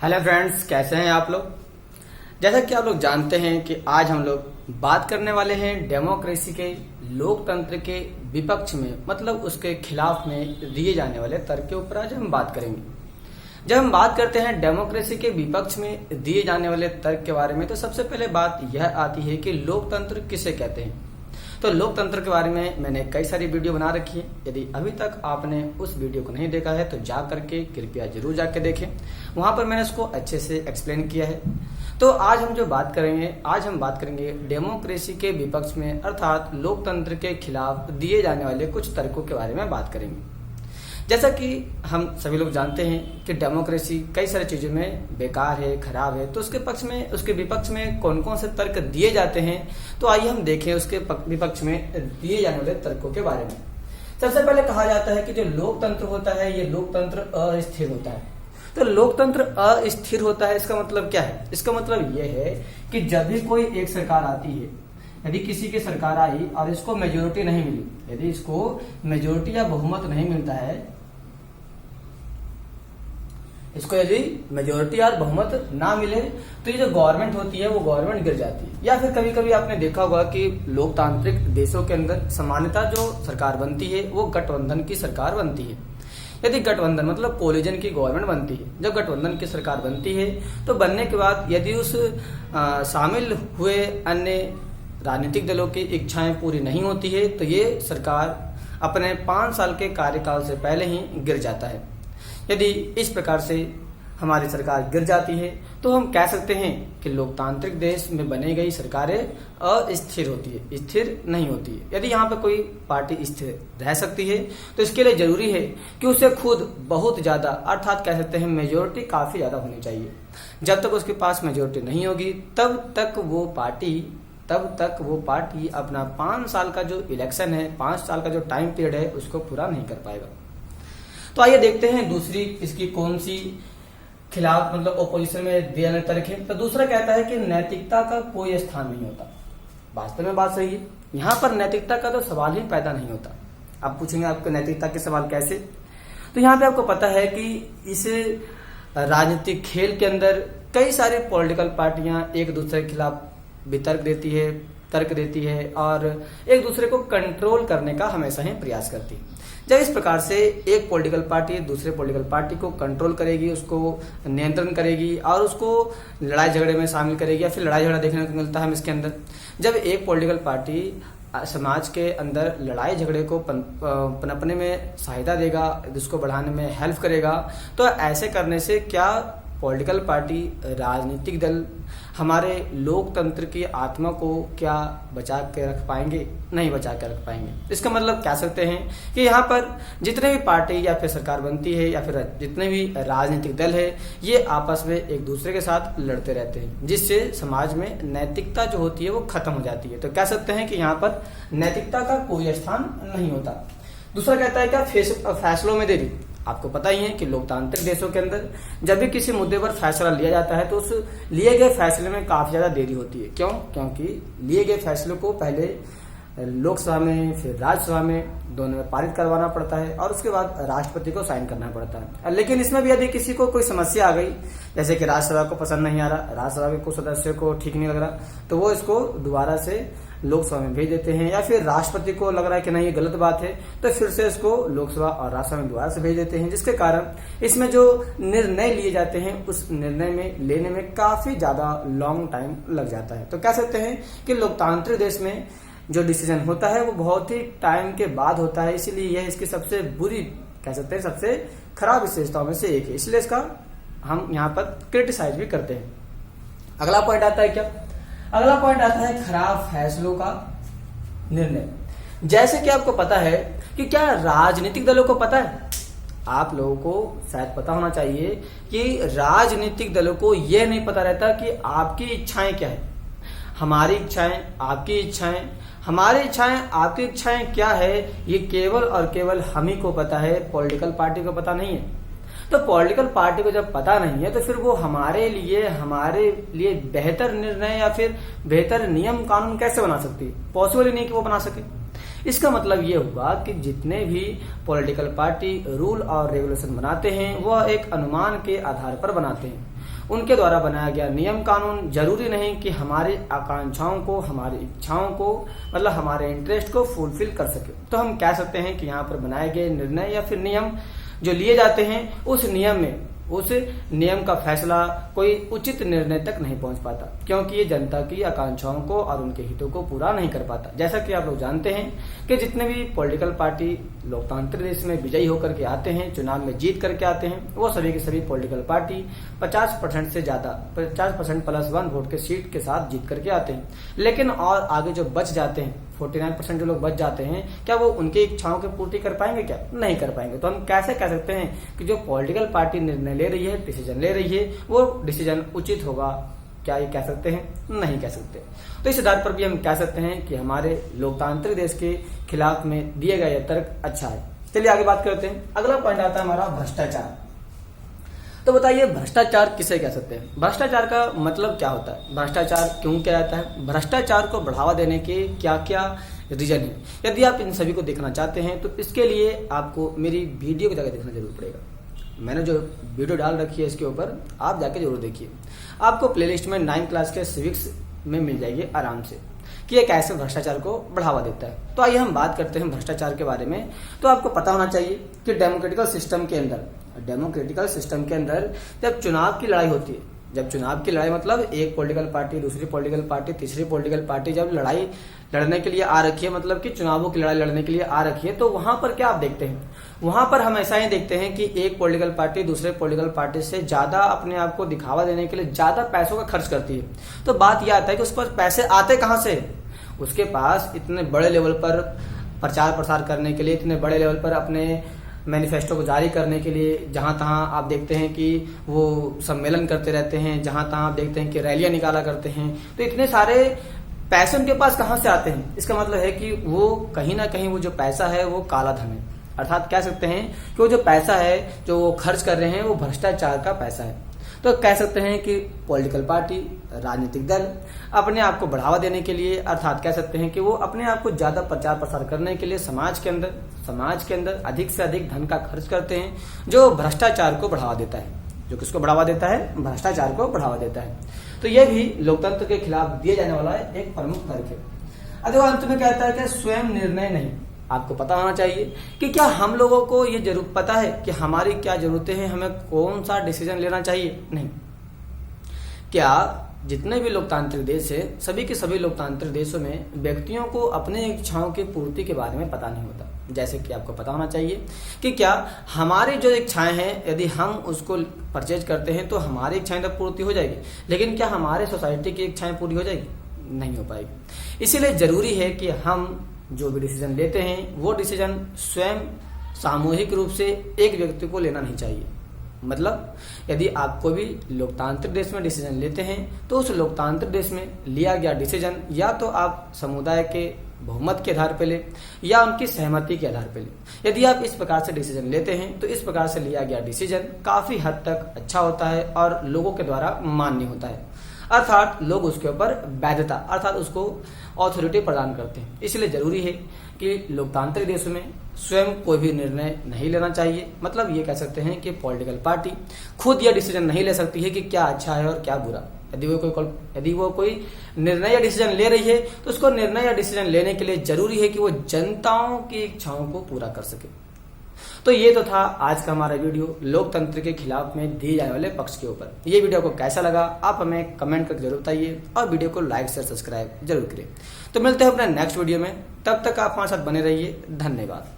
Hello friends, कैसे हैं आप लोग। जैसा कि आप लोग जानते हैं कि आज हम लोग बात करने वाले हैं डेमोक्रेसी के, लोकतंत्र के विपक्ष में, मतलब उसके खिलाफ में दिए जाने वाले तर्क के ऊपर आज हम बात करेंगे। जब हम बात करते हैं डेमोक्रेसी के विपक्ष में दिए जाने वाले तर्क के बारे में, तो सबसे पहले बात यह आती है कि लोकतंत्र किसे कहते हैं। तो लोकतंत्र के बारे में मैंने कई सारी वीडियो बना रखी है। यदि अभी तक आपने उस वीडियो को नहीं देखा है तो जा करके कृपया जरूर जाके देखें, वहां पर मैंने उसको अच्छे से एक्सप्लेन किया है। तो आज हम जो बात करेंगे, आज हम बात करेंगे डेमोक्रेसी के विपक्ष में, अर्थात लोकतंत्र के खिलाफ दिए जाने वाले कुछ तर्कों के बारे में बात करेंगे। जैसा कि हम सभी लोग जानते हैं कि डेमोक्रेसी कई सारी चीजों में बेकार है, खराब है, तो उसके पक्ष में, उसके विपक्ष में कौन कौन से तर्क दिए जाते हैं, तो आइए हम देखें उसके विपक्ष में दिए जाने वाले तर्कों के बारे में। सबसे पहले कहा जाता है कि जो लोकतंत्र होता है, ये लोकतंत्र अस्थिर होता है। तो लोकतंत्र अस्थिर होता है, इसका मतलब क्या है? इसका मतलब यह है कि जब भी कोई एक सरकार आती है, यदि किसी की सरकार आई और इसको मेजोरिटी नहीं मिली, यदि इसको मेजोरिटी या बहुमत नहीं मिलता है, इसको यदि मेजोरिटी और बहुमत ना मिले, तो ये जो गवर्नमेंट होती है वो गवर्नमेंट गिर जाती है। या फिर कभी कभी आपने देखा होगा कि लोकतांत्रिक देशों के अंदर सामान्यतः जो सरकार बनती है वो गठबंधन की सरकार बनती है। यदि गठबंधन मतलब कोलिजन की गवर्नमेंट बनती है, जब गठबंधन की सरकार बनती है तो बनने के बाद यदि उस शामिल हुए अन्य राजनीतिक दलों की इच्छाएं पूरी नहीं होती है, तो ये सरकार अपने 5 साल के कार्यकाल से पहले ही गिर जाता है। यदि इस प्रकार से हमारी सरकार गिर जाती है तो हम कह सकते हैं कि लोकतांत्रिक देश में बनी गई सरकारें अस्थिर होती है, स्थिर नहीं होती है। यदि यहाँ पर कोई पार्टी स्थिर रह सकती है तो इसके लिए जरूरी है कि उसे खुद बहुत ज्यादा, अर्थात कह सकते हैं मेजोरिटी काफी ज्यादा होनी चाहिए। जब तक उसके पास मेजोरिटी नहीं होगी तब तक वो पार्टी अपना 5 साल का जो इलेक्शन है, 5 साल का जो टाइम पीरियड है, उसको पूरा नहीं कर पाएगा। तो आइए देखते हैं दूसरी इसकी कौन सी खिलाफ, मतलब ओपोजिशन में दिया गया तर्क है। तो दूसरा कहता है कि नैतिकता का कोई स्थान नहीं होता। वास्तव में बात सही है, यहाँ पर नैतिकता का तो सवाल ही पैदा नहीं होता। आप पूछेंगे आपको नैतिकता के सवाल कैसे, तो यहाँ पे आपको पता है कि इस राजनीतिक खेल के अंदर कई सारी पॉलिटिकल पार्टियां एक दूसरे के खिलाफ वितर्क देती है, तर्क देती है और एक दूसरे को कंट्रोल करने का हमेशा ही प्रयास करती है। जब इस प्रकार से एक पॉलिटिकल पार्टी दूसरे पॉलिटिकल पार्टी को कंट्रोल करेगी, उसको नियंत्रण करेगी और उसको लड़ाई झगड़े में शामिल करेगी, या फिर लड़ाई झगड़ा देखने को मिलता है हम इसके अंदर। जब एक पॉलिटिकल पार्टी समाज के अंदर लड़ाई झगड़े को पनपने में सहायता देगा, जिसको बढ़ाने में हेल्प करेगा, तो ऐसे करने से क्या पॉलिटिकल पार्टी, राजनीतिक दल हमारे लोकतंत्र की आत्मा को क्या बचा के रख पाएंगे? नहीं बचा के रख पाएंगे। इसका मतलब कह सकते हैं कि यहाँ पर जितने भी पार्टी या फिर सरकार बनती है या फिर जितने भी राजनीतिक दल है, ये आपस में एक दूसरे के साथ लड़ते रहते हैं, जिससे समाज में नैतिकता जो होती है वो खत्म हो जाती है। तो कह सकते हैं कि यहाँ पर नैतिकता का कोई स्थान नहीं होता। दूसरा कहता है क्या फैसलों में देरी। आपको पता ही है कि लोकतांत्रिक देशों के अंदर जब भी किसी मुद्दे पर फैसला लिया जाता है तो उस लिए गए फैसले में काफी ज्यादा देरी होती है। क्यों? क्योंकि लिए गए फैसले को पहले लोकसभा में फिर राज्यसभा में दोनों में पारित करवाना पड़ता है और उसके बाद राष्ट्रपति को साइन करना पड़ता है। लेकिन इसमें भी यदि किसी को कोई समस्या आ गई, जैसे कि राज्यसभा को पसंद नहीं आ रहा, राज्यसभा के कुछ सदस्यों को ठीक नहीं लग रहा, तो वो इसको दोबारा से लोकसभा में भेज देते हैं, या फिर राष्ट्रपति को लग रहा है कि नहीं ये गलत बात है तो फिर से इसको लोकसभा और राज्यसभा में दोबारा से भेज देते हैं, जिसके कारण इसमें जो निर्णय लिए जाते हैं उस निर्णय में लेने में काफी ज्यादा लॉन्ग टाइम लग जाता है। तो कह सकते हैं कि लोकतांत्रिक देश में जो डिसीजन होता है वो बहुत ही टाइम के बाद होता है, इसीलिए यह इसकी सबसे बुरी, कह सकते हैं सबसे खराब विशेषताओं में से एक है, इसलिए इसका हम यहाँ पर क्रिटिसाइज भी करते हैं। अगला पॉइंट आता है क्या? अगला पॉइंट आता है खराब फैसलों का निर्णय। जैसे कि आपको पता है कि क्या राजनीतिक दलों को पता है, आप लोगों को शायद पता होना चाहिए कि राजनीतिक दलों को यह नहीं पता रहता कि आपकी इच्छाएं क्या है। हमारी इच्छाएं, आपकी इच्छाएं, हमारी इच्छाएं, आपकी इच्छाएं क्या है, ये केवल और केवल हम ही को पता है, पॉलिटिकल पार्टी को पता नहीं है। तो पॉलिटिकल पार्टी को जब पता नहीं है तो फिर वो हमारे लिए बेहतर निर्णय या फिर बेहतर नियम कानून कैसे बना सकती है? पॉसिबल ही नहीं कि वो बना सके। इसका मतलब ये हुआ कि जितने भी पॉलिटिकल पार्टी रूल और रेगुलेशन बनाते हैं वह एक अनुमान के आधार पर बनाते हैं। उनके द्वारा बनाया गया नियम कानून जरूरी नहीं कि हमारी आकांक्षाओं को, हमारी इच्छाओं को, मतलब हमारे इंटरेस्ट को फुलफिल कर सके। तो हम कह सकते हैं कि यहाँ पर बनाए गए निर्णय या फिर नियम जो लिए जाते हैं उस नियम का फैसला कोई उचित निर्णय तक नहीं पहुंच पाता, क्योंकि ये जनता की आकांक्षाओं को और उनके हितों को पूरा नहीं कर पाता। जैसा कि आप लोग जानते हैं कि जितने भी पॉलिटिकल पार्टी लोकतांत्रिक देश में विजयी होकर के आते हैं, चुनाव में जीत करके आते हैं, वो सभी की सभी पॉलिटिकल पार्टी 50% से ज्यादा 50% +1 वोट के सीट के साथ जीत करके आते हैं। लेकिन और आगे जो बच जाते हैं 49% जो लोग बच जाते हैं, क्या वो उनकी इच्छाओं की पूर्ति कर पाएंगे? क्या नहीं कर पाएंगे। तो हम कैसे कह सकते हैं कि जो पॉलिटिकल पार्टी निर्णय ले रही है, डिसीजन ले रही है, वो डिसीजन उचित होगा? क्या ये कह सकते हैं? नहीं कह सकते। तो इस आधार पर भी हम कह सकते हैं कि हमारे लोकतांत्रिक देश के खिलाफ में दिए गए तर्क अच्छा है। चलिए आगे बात करते हैं। अगला पॉइंट आता है हमारा भ्रष्टाचार। तो बताइए भ्रष्टाचार किसे कह सकते हैं? भ्रष्टाचार का मतलब क्या होता है? भ्रष्टाचार क्यों किया जाता है? भ्रष्टाचार को बढ़ावा देने के क्या क्या रीजन है? यदि आप इन सभी को देखना चाहते हैं तो इसके लिए आपको मेरी वीडियो को जाकर देखना जरूर पड़ेगा। मैंने जो वीडियो डाल रखी है इसके ऊपर आप जाके जरूर देखिए। आपको प्लेलिस्ट में 9th क्लास के सिविक्स में मिल जाएगी आराम से कि ये कैसे भ्रष्टाचार को बढ़ावा देता है। तो आइए हम बात करते हैं भ्रष्टाचार के बारे में। तो आपको पता होना चाहिए कि डेमोक्रेटिकल सिस्टम के अंदर जब चुनाव की लड़ाई होती है, जब चुनाव की लड़ाई मतलब एक पॉलिटिकल पार्टी, दूसरी पॉलिटिकल पार्टी, तीसरी पॉलिटिकल पार्टी जब लड़ाई लड़ने के लिए आ रखी है, मतलब कि चुनावों की लड़ाई लड़ने के लिए आ रखी है, तो वहां पर क्या आप देखते हैं? वहां पर हम ऐसा ही देखते हैं कि एक पॉलिटिकल पार्टी दूसरे पॉलिटिकल पार्टी से ज्यादा अपने आप को दिखावा देने के लिए ज्यादा पैसों का खर्च करती है। तो बात यह आता है कि उस पर पैसे आते कहां से? उसके पास इतने बड़े लेवल पर प्रचार प्रसार करने के लिए, इतने बड़े लेवल पर अपने मैनिफेस्टो को जारी करने के लिए, जहां तहां आप देखते हैं कि वो सम्मेलन करते रहते हैं, जहां तहां आप देखते हैं कि रैलियां निकाला करते हैं, तो इतने सारे पैसे उनके पास कहां से आते हैं? इसका मतलब है कि वो कहीं ना कहीं वो जो पैसा है वो काला धन है। अर्थात कह सकते हैं कि वो जो पैसा है जो वो खर्च कर रहे हैं वो भ्रष्टाचार का पैसा है। तो कह सकते हैं कि पॉलिटिकल पार्टी, राजनीतिक दल अपने आप को बढ़ावा देने के लिए, अर्थात कह सकते हैं कि वो अपने आप को ज्यादा प्रचार प्रसार करने के लिए समाज के अंदर अधिक से अधिक धन का खर्च करते हैं, जो भ्रष्टाचार को बढ़ावा देता है। जो किसको बढ़ावा देता है? भ्रष्टाचार को बढ़ावा देता है। तो यह भी लोकतंत्र के खिलाफ दिए जाने वाला एक प्रमुख तर्क है। अगला अंत में कहता है कि स्वयं निर्णय नहीं। आपको पता होना चाहिए कि क्या हम लोगों को ये जरूर पता है कि हमारी क्या जरूरतें हैं, हमें कौन सा डिसीजन लेना चाहिए? नहीं। क्या जितने भी लोकतांत्रिक देश है, सभी के सभी लोकतांत्रिक देशों में व्यक्तियों को अपने इच्छाओं की पूर्ति के बारे में पता नहीं होता। जैसे कि आपको पता होना चाहिए कि क्या हमारी जो इच्छाएं हैं, यदि हम उसको परचेज करते हैं तो हमारी इच्छाएं तो पूर्ति हो जाएगी, लेकिन क्या हमारे सोसाइटी की इच्छाएं पूरी हो जाएगी? नहीं हो पाएगी। इसीलिए जरूरी है कि हम जो भी डिसीजन लेते हैं वो डिसीजन स्वयं सामूहिक रूप से एक व्यक्ति को लेना नहीं चाहिए। मतलब यदि आप कोई भी लोकतांत्रिक देश में डिसीजन लेते हैं तो उस लोकतांत्रिक देश में लिया गया डिसीजन या तो आप समुदाय के बहुमत के आधार पर ले या उनकी सहमति के आधार पर ले। यदि आप इस प्रकार से डिसीजन लेते हैं तो इस प्रकार से लिया गया डिसीजन काफी हद तक अच्छा होता है और लोगों के द्वारा मान्य होता है। अर्थात लोग उसके ऊपर वैधता अर्थात उसको ऑथोरिटी प्रदान करते हैं। इसलिए जरूरी है कि लोकतांत्रिक देशों में स्वयं कोई भी निर्णय नहीं लेना चाहिए। मतलब ये कह सकते हैं कि पॉलिटिकल पार्टी खुद यह डिसीजन नहीं ले सकती है कि क्या अच्छा है और क्या बुरा। यदि वो कोई निर्णय या डिसीजन ले रही है तो उसको निर्णय या डिसीजन लेने के लिए जरूरी है कि वो जनताओं की इच्छाओं को पूरा कर सके। तो ये तो था आज का हमारा वीडियो लोकतंत्र के खिलाफ में दिए जाने वाले पक्ष के ऊपर। ये वीडियो को कैसा लगा आप हमें कमेंट करके जरूर बताइए और वीडियो को लाइक शेयर सब्सक्राइब जरूर करें। तो मिलते हैं अपने नेक्स्ट वीडियो में, तब तक आप हमारे साथ बने रहिए। धन्यवाद।